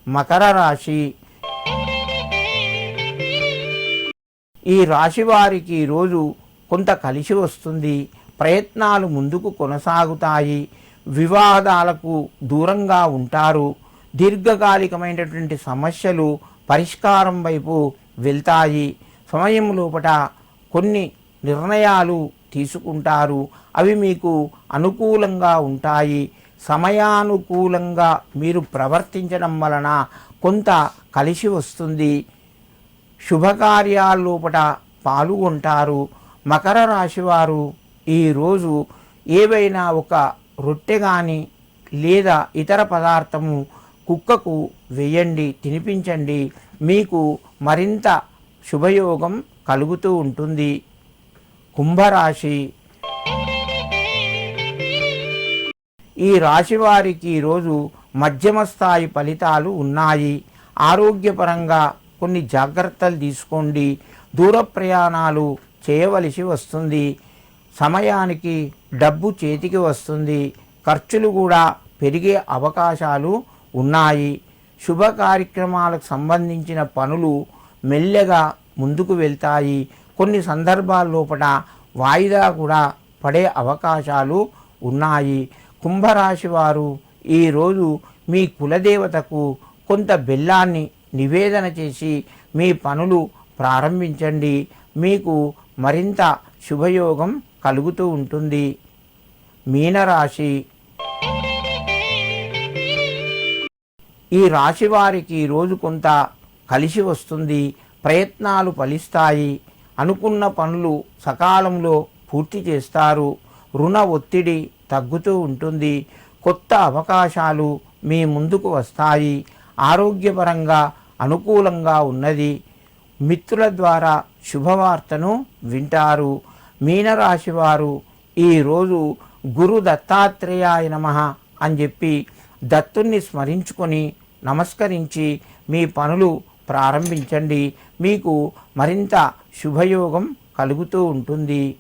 మకర రాశి. ఈ రాశి వారికి ఈరోజు కొంత కలిసి వస్తుంది. ప్రయత్నాలు ముందుకు కొనసాగుతాయి. వివాదాలకు దూరంగా ఉంటారు. దీర్ఘకాలికమైనటువంటి సమస్యలు పరిష్కారం వైపు వెళ్తాయి. సమయం లోపట కొన్ని నిర్ణయాలు తీసుకుంటారు. అవి మీకు అనుకూలంగా ఉంటాయి. సమయానుకూలంగా మీరు ప్రవర్తించడం వలన కొంత కలిసి వస్తుంది. శుభకార్యాల లోపట పాల్గొంటారు. మకర రాశి వారు ఈరోజు ఏవైనా ఒక రొట్టె కానీ లేదా ఇతర పదార్థము కుక్కకు వేయండి, తినిపించండి. మీకు మరింత శుభయోగం కలుగుతూ ఉంటుంది. కుంభరాశి. ఈ రాశి వారికి ఈరోజు మధ్యమ స్థాయి ఫలితాలు ఉన్నాయి. ఆరోగ్యపరంగా కొన్ని జాగ్రత్తలు తీసుకోండి. దూర ప్రయాణాలు చేయవలసి వస్తుంది. సమయానికి డబ్బు చేతికి వస్తుంది. ఖర్చులు కూడా పెరిగే అవకాశాలు ఉన్నాయి. శుభ కార్యక్రమాలకు సంబంధించిన పనులు మెల్లగా ముందుకు వెళ్తాయి. కొన్ని సందర్భాల లోపల వాయిదా కూడా పడే అవకాశాలు ఉన్నాయి. కుంభరాశి వారు ఈరోజు మీ కులదేవతకు కొంత బెల్లాన్ని నివేదన చేసి మీ పనులు ప్రారంభించండి. మీకు మరింత శుభయోగం కలుగుతూ ఉంటుంది. మీనరాశి. ఈ రాశి వారికి ఈరోజు కొంత కలిసి వస్తుంది. ప్రయత్నాలు ఫలిస్తాయి. అనుకున్న పనులు సకాలంలో పూర్తి చేస్తారు. రుణ ఒత్తిడి తగ్గుతూ ఉంటుంది. కొత్త అవకాశాలు మీ ముందుకు వస్తాయి. ఆరోగ్యపరంగా అనుకూలంగా ఉన్నది. మిత్రుల ద్వారా శుభవార్తను వింటారు. మీనరాశి వారు ఈరోజు గురు దత్తాత్రేయాయ నమః అని చెప్పి దత్తుణ్ణి స్మరించుకొని నమస్కరించి మీ పనులు ప్రారంభించండి. మీకు మరింత శుభయోగం కలుగుతూ ఉంటుంది.